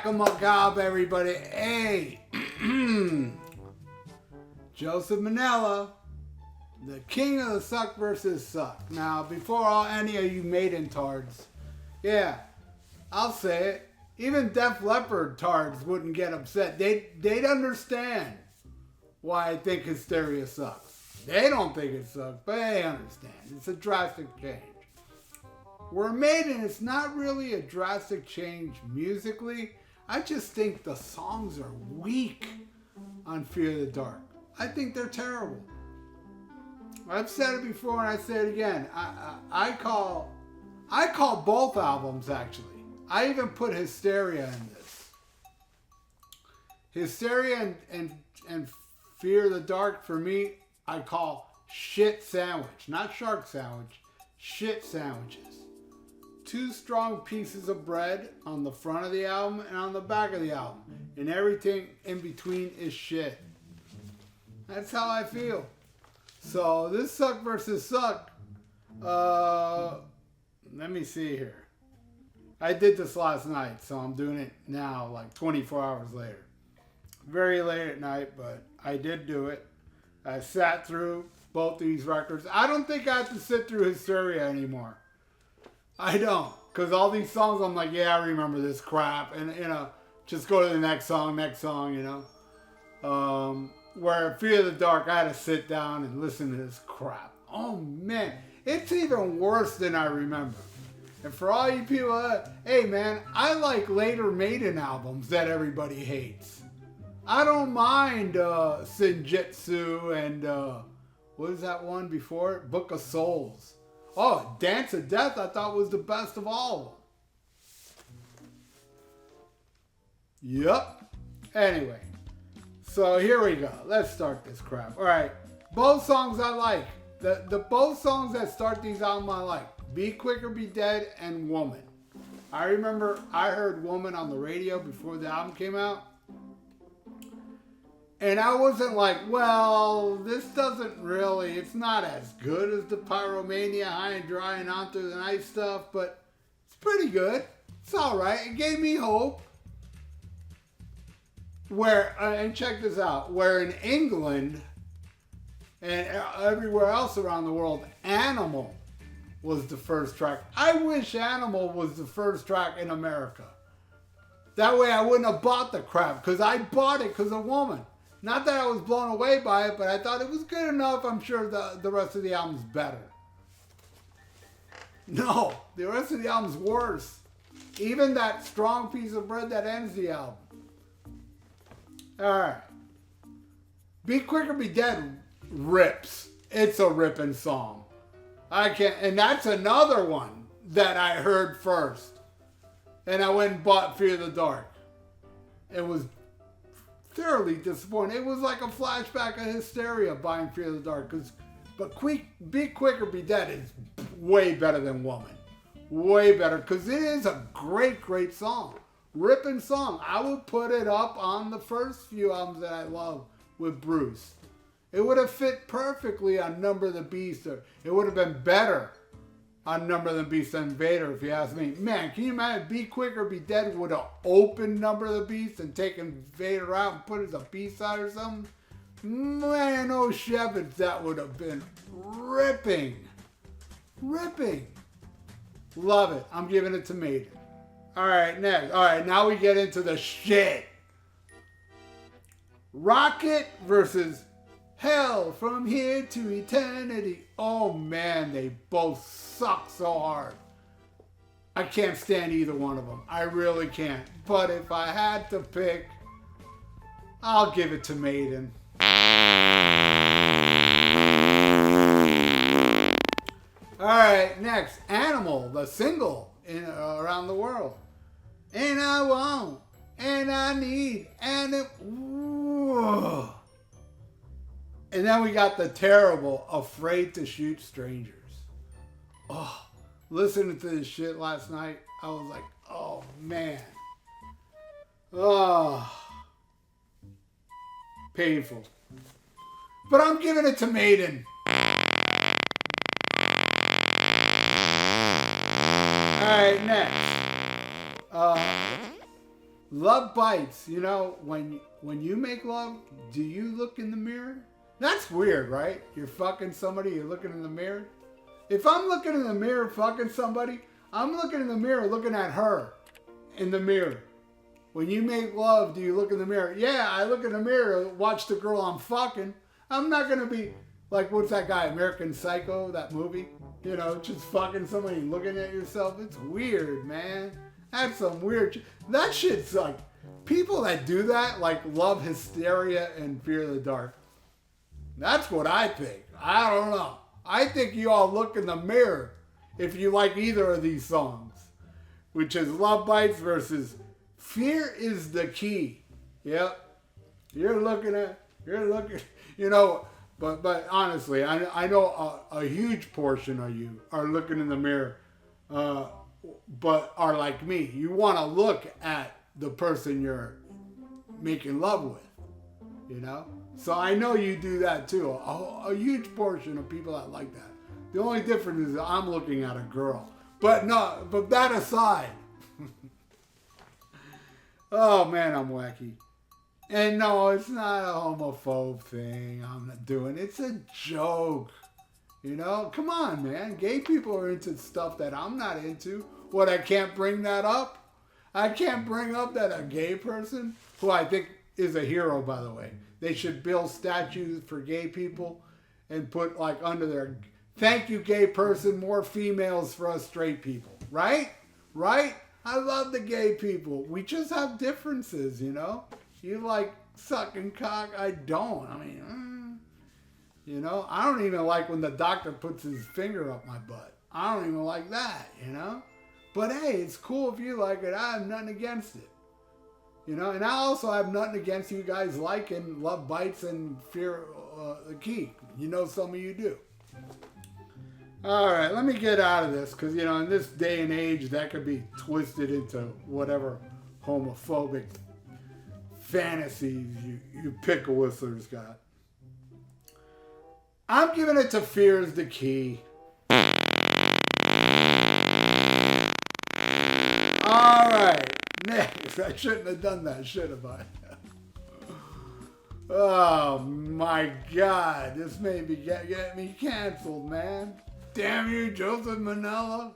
back on my gob, everybody. Hey, Joseph Manella, the king of the suck versus suck. Now, before any of you Maiden tards, yeah, I'll say it. Even Def Leppard tards wouldn't get upset. They'd understand why I think Hysteria sucks. They don't think it sucks, but they understand. It's a drastic change. Where Maiden, it's not really a drastic change musically. I just think the songs are weak on Fear of the Dark. I think they're terrible. I've said it before and I say it again. I call both albums, actually. I even put Hysteria in this. Hysteria and Fear of the Dark, for me, I call shit sandwich. Not shark sandwich. Shit sandwiches. Two strong pieces of bread on the front of the album and on the back of the album. And everything in between is shit. That's how I feel. So this suck versus suck. Let me see here. I did this last night, so I'm doing it now, like 24 hours later. Very late at night, but I did do it. I sat through both these records. I don't think I have to sit through Hysteria anymore. I don't. Because all these songs, I'm like, yeah, I remember this crap. And, you know, just go to the next song, you know. Where Fear of the Dark, I had to sit down and listen to this crap. Oh, man. It's even worse than I remember. And for all you people, hey, man, I like later Maiden albums that everybody hates. I don't mind Senjutsu and, what was that one before it? Book of Souls. Oh, Dance of Death I thought was the best of all of them. Yep. Anyway. So here we go. Let's start this crap. All right. Both songs I like. The both songs that start these albums I like. Be Quick or Be Dead and Woman. I remember I heard Woman on the radio before the album came out. And I wasn't like, well, this doesn't really, it's not as good as the Pyromania, High and Dry and On Through the Night stuff, but it's pretty good. It's all right. It gave me hope. Where, and check this out, where in England and everywhere else around the world, Animal was the first track. I wish Animal was the first track in America. That way I wouldn't have bought the crap, because I bought it because of Woman. Not that I was blown away by it, but I thought it was good enough. I'm sure the rest of the album's better. No, the rest of the album's worse. Even that strong piece of bread that ends the album. Alright. Be Quick or Be Dead rips. It's a ripping song. I can't, and that's another one that I heard first. And I went and bought Fear of the Dark. It was thoroughly disappointing. It was like a flashback of Hysteria buying Fear of the Dark. But Be Quick or Be Dead is way better than Woman. Way better, because it is a great, great song. Ripping song. I would put it up on the first few albums that I love with Bruce. It would have fit perfectly on Number of the Beast. Or it would have been better on Number of the Beast than Vader, if you ask me. Man, can you imagine Be Quick or Be Dead would have opened Number of the Beast and taken Vader out and put it as a B-side or something? Man, oh Shepherds, that would have been ripping. Ripping. Love it. I'm giving it to Maiden. Alright, next. Alright, now we get into the shit. Rocket versus Hell from Here to Eternity. Oh man, they both suck so hard. I can't stand either one of them. I really can't. But if I had to pick, I'll give it to Maiden. Alright, next. Animal, the single in around the world. And I want, and I need, and it... Whoa. And then we got the terrible Afraid to Shoot Strangers. Oh, listening to this shit last night, I was like, oh man. Oh. Painful. But I'm giving it to Maiden. Alright, next. Love bites. You know, when you make love, do you look in the mirror? That's weird, right? You're fucking somebody, you're looking in the mirror. If I'm looking in the mirror fucking somebody, I'm looking in the mirror looking at her in the mirror. When you make love, do you look in the mirror? Yeah, I look in the mirror, watch the girl I'm fucking. I'm not going to be like, what's that guy, American Psycho, that movie? You know, just fucking somebody looking at yourself. It's weird, man. That's some weird that shit's like, people that do that, like, love Hysteria and Fear the Dark. That's what I think. I don't know. I think you all look in the mirror if you like either of these songs, which is Love Bites versus Fear is the Key. Yep. You're looking, you know, but honestly, I know a huge portion of you are looking in the mirror, but are like me. You want to look at the person you're making love with, you know? So I know you do that too. A huge portion of people that like that. The only difference is I'm looking at a girl. But no, but that aside. Oh man, I'm wacky. And no, it's not a homophobe thing I'm not doing. It's a joke. You know? Come on, man. Gay people are into stuff that I'm not into. What, I can't bring that up? I can't bring up that a gay person, who I think is a hero, by the way. They should build statues for gay people and put like under their, thank you, gay person, more females for us straight people. Right? Right? I love the gay people. We just have differences, you know? You like sucking cock. I don't. I mean, you know? I don't even like when the doctor puts his finger up my butt. I don't even like that, you know? But hey, it's cool if you like it. I have nothing against it. You know, and I also have nothing against you guys liking Love Bites and Fear the Key. You know, some of you do. All right, let me get out of this because, you know, in this day and age, that could be twisted into whatever homophobic fantasies you pickle whistlers got. I'm giving it to Fear is the Key. All right. Next, I shouldn't have done that, should have I? Oh my God, this made me get me canceled, man. Damn you, Joseph Manella.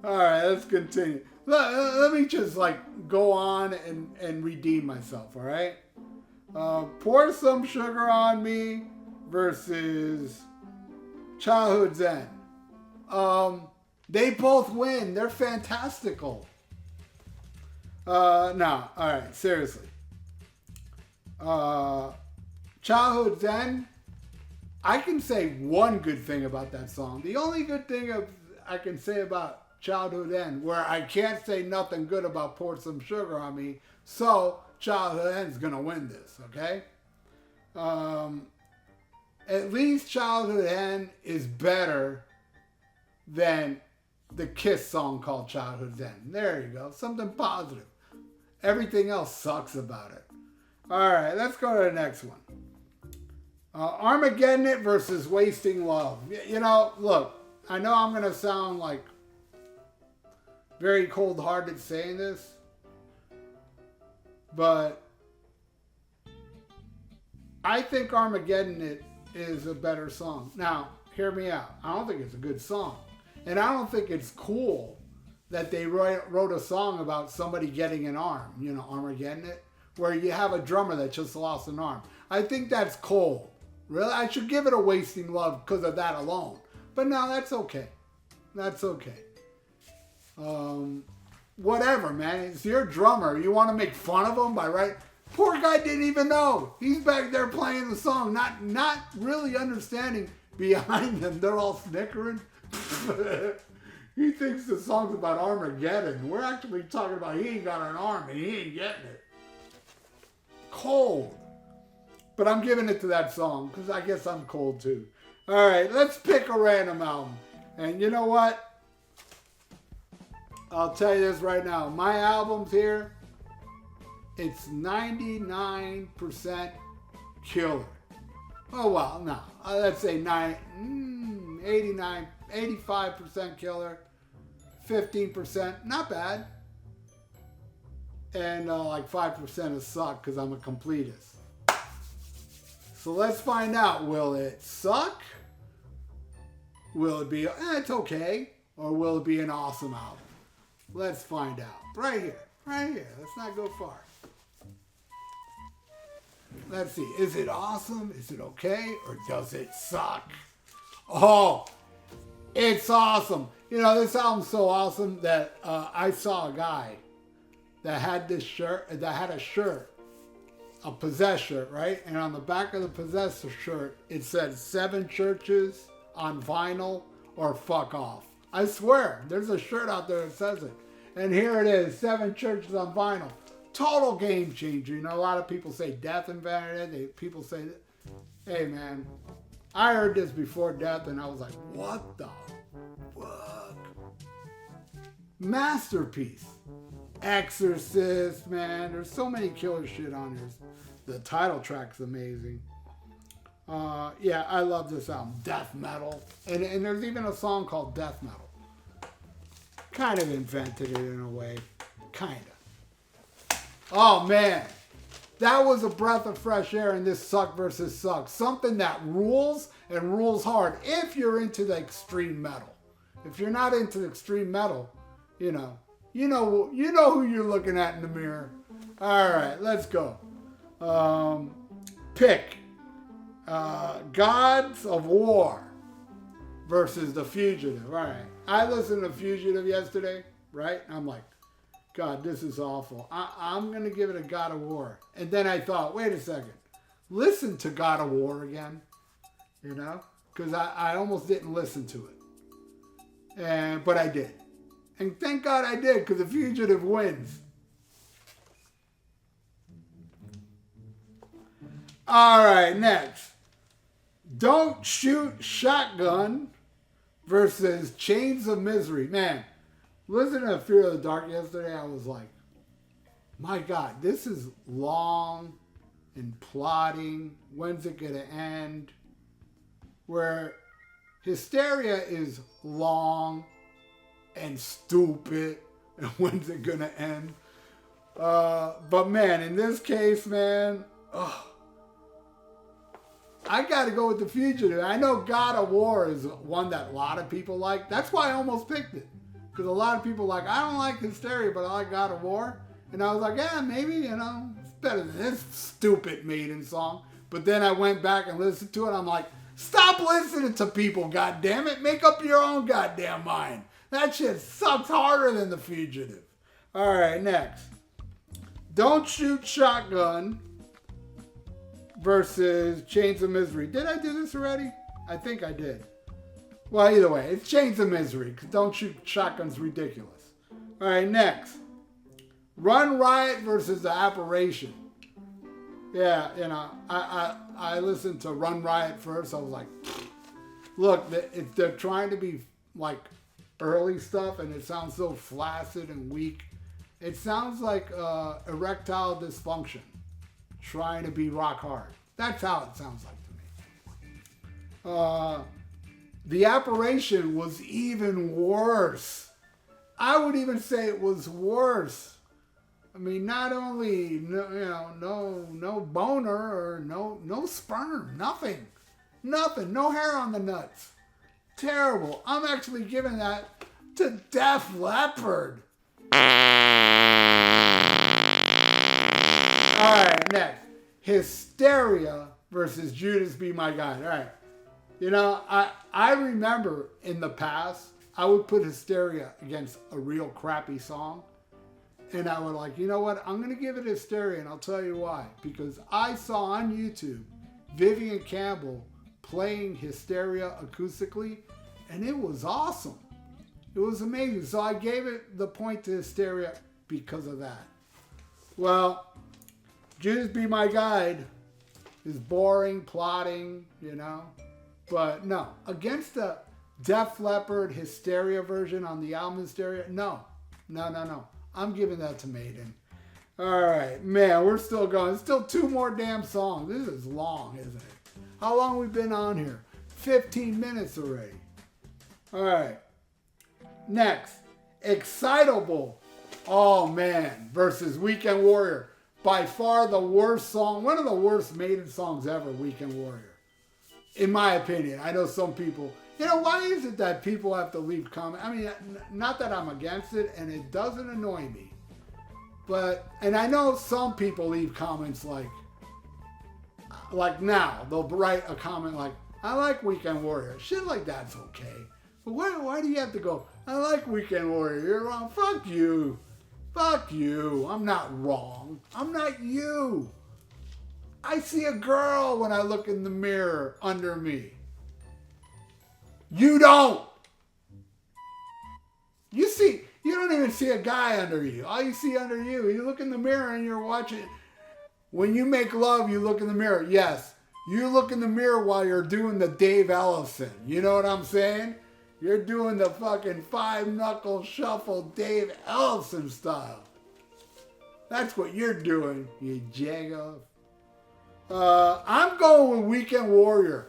All right, let's continue. Let me just like go on and redeem myself, all right? Pour Some Sugar on Me versus Childhood Zen. They both win. They're fantastical. No, alright, seriously. Childhood Zen, I can say one good thing about that song. The only good thing I can say about Childhood Zen, where I can't say nothing good about Pour Some Sugar on Me, so Childhood Zen's gonna win this, okay? At least Childhood Zen is better than the Kiss song called Childhood Zen. There you go, something positive. Everything else sucks about it. All right, let's go to the next one. Armageddon It versus Wasting Love. You know, look, I know I'm going to sound like very cold-hearted saying this, but I think Armageddon It is a better song. Now, hear me out. I don't think it's a good song. And I don't think it's cool that they wrote a song about somebody getting an arm, you know, Armageddon It, where you have a drummer that just lost an arm. I think that's cold. Really? I should give it a Wasting Love because of that alone. But no, that's okay. That's okay. Whatever, man. It's your drummer. You want to make fun of him by writing? Poor guy didn't even know. He's back there playing the song, not really understanding behind them. They're all snickering. He thinks the song's about Armageddon. We're actually talking about he ain't got an arm and he ain't getting it. Cold. But I'm giving it to that song because I guess I'm cold too. All right, let's pick a random album. And you know what? I'll tell you this right now. My album's here. It's 99% killer. Oh, well, no. Let's say 85% killer. 15%, not bad. and like 5% is suck because I'm a completist. So let's find out. Will it suck? Will it be, it's okay? Or will it be an awesome album? Let's find out. Right here. Right here. Let's not go far. Let's see. Is it awesome? Is it okay? Or does it suck? Oh, it's awesome. You know, this album's so awesome that I saw a guy that had this shirt, that had a shirt, a Possess shirt, right? And on the back of the Possess shirt, it said 7 churches on vinyl or fuck off. I swear, there's a shirt out there that says it. And here it is, 7 churches on vinyl. Total game changer. You know, a lot of people say Death invented it. People say, hey man, I heard this before Death and I was like, what the fuck? Masterpiece. Exorcist, man. There's so many killer shit on here. The title track's amazing. Yeah, I love this album. Death metal. And there's even a song called Death Metal. Kind of invented it in a way. Kind of. Oh, man. That was a breath of fresh air in this Suck versus Suck. Something that rules and rules hard if you're into the extreme metal. If you're not into the extreme metal, you know who you're looking at in the mirror. All right, let's go. Pick Gods of War versus The Fugitive. All right. I listened to Fugitive yesterday, right? I'm like, God, this is awful. I'm going to give it a God of War. And then I thought, wait a second. Listen to God of War again. You know? Because I almost didn't listen to it. But I did. And thank God I did, because The Fugitive wins. All right, next. Don't Shoot Shotgun versus Chains of Misery. Man, listening to Fear of the Dark yesterday, I was like, my God, this is long and plotting. When's it going to end? Where Hysteria is long and stupid. And when's it going to end? But man, in this case, man, I got to go with The Fugitive. I know God of War is one that a lot of people like. That's why I almost picked it. Because a lot of people like, I don't like Hysteria, but I like God of War. And I was like, yeah, maybe, it's better than this stupid Maiden song. But then I went back and listened to it. I'm like, stop listening to people, goddammit. Make up your own goddamn mind. That shit sucks harder than The Fugitive. All right, next. Don't Shoot Shotgun versus Chains of Misery. Did I do this already? I think I did. Well, either way, it's Chains of Misery, because Don't Shoot Shotgun's ridiculous. All right, next. Run Riot versus The Apparition. Yeah, I listened to Run Riot first. I was like, look, they're trying to be like early stuff, and it sounds so flaccid and weak. It sounds like erectile dysfunction trying to be rock hard. That's how it sounds like to me. The Apparition was even worse. I would even say it was worse. I mean, not only no boner or no sperm, nothing, no hair on the nuts. Terrible. I'm actually giving that to Def Leppard. All right, next. Hysteria versus Judas Be My God. All right. I remember in the past, I would put Hysteria against a real crappy song. And I would like, you know what? I'm going to give it Hysteria, and I'll tell you why. Because I saw on YouTube Vivian Campbell playing Hysteria acoustically, and it was awesome. It was amazing. So I gave it the point to Hysteria because of that. Well, Judas Be My Guide is boring, plotting, But no, against the Def Leppard Hysteria version on the album Hysteria, no. I'm giving that to Maiden. All right, man, we're still going. Still 2 more damn songs. This is long, isn't it? How long have we been on here? 15 minutes already. All right. Next, Excitable Oh man, versus Weekend Warrior. By far the worst song, one of the worst Maiden songs ever, Weekend Warrior. In my opinion. I know some people, why is it that people have to leave comments? I mean, not that I'm against it, and it doesn't annoy me. But, and I know some people leave comments like now, they'll write a comment like, I like Weekend Warrior. Shit like that's okay. But why do you have to go, I like Weekend Warrior, you're wrong. Fuck you. Fuck you. I'm not wrong. I'm not you. I see a girl when I look in the mirror under me. You don't. You don't even see a guy under you. All you see under you, you look in the mirror and you're watching. When you make love, you look in the mirror. Yes, you look in the mirror while you're doing the Dave Ellison. You know what I'm saying? You're doing the fucking 5-knuckle shuffle Dave Ellison style. That's what you're doing, you jagoff. I'm going with Weekend Warrior.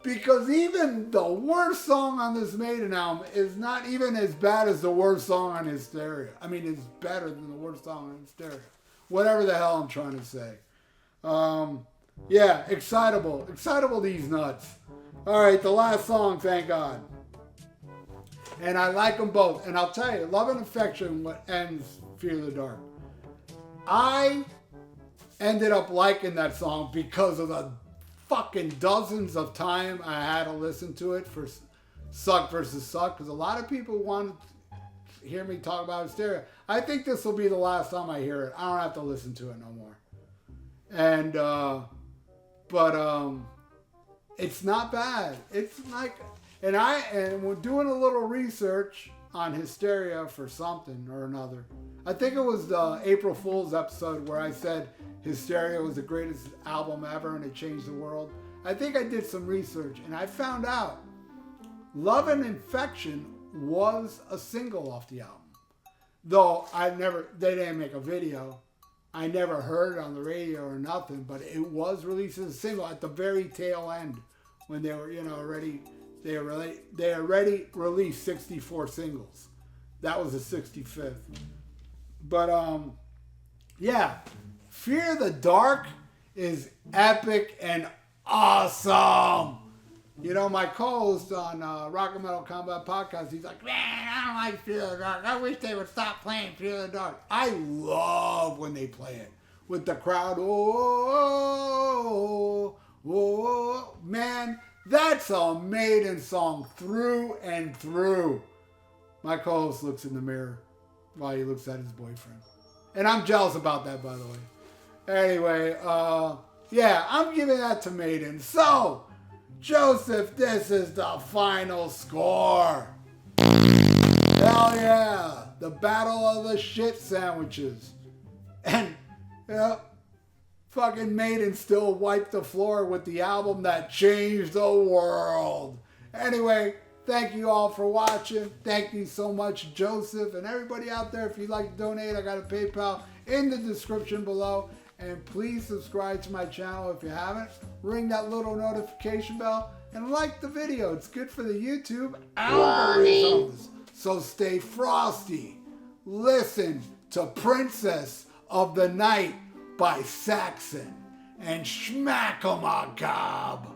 Because even the worst song on this Maiden album is not even as bad as the worst song on Hysteria. I mean, it's better than the worst song on Hysteria. Whatever the hell I'm trying to say. Yeah, Excitable. Excitable these nuts. All right, the last song, thank God. And I like them both. And I'll tell you, Love and Affection what ends Fear the Dark. I ended up liking that song because of the fucking dozens of time I had to listen to it for Suck versus Suck, because a lot of people want to hear me talk about Hysteria. I think this will be the last time I hear it. I don't have to listen to it no more. And it's not bad. It's like, and we're doing a little research on Hysteria for something or another. I think it was the April Fool's episode where I said Hysteria was the greatest album ever and it changed the world. I think I did some research and I found out Love and Infection was a single off the album. Though they didn't make a video. I never heard it on the radio or nothing, but it was released as a single at the very tail end when they were, they already released 64 singles. That was the 65th. But, yeah, Fear the Dark is epic and awesome. My co-host on Rock and Metal Combat Podcast, he's like, man, I don't like Fear the Dark. I wish they would stop playing Fear the Dark. I love when they play it with the crowd. Oh, man, that's a Maiden song through and through. My co-host looks in the mirror while he looks at his boyfriend. And I'm jealous about that, by the way. Anyway, yeah, I'm giving that to Maiden. So, Joseph, this is the final score. Hell yeah. The battle of the shit sandwiches. And, fucking Maiden still wiped the floor with the album that changed the world. Anyway, thank you all for watching. Thank you so much, Joseph. And everybody out there, if you'd like to donate, I got a PayPal in the description below. And please subscribe to my channel if you haven't. Ring that little notification bell and like the video. It's good for the YouTube algorithms. So stay frosty. Listen to Princess of the Night by Saxon and Schmack-a-ma-gob.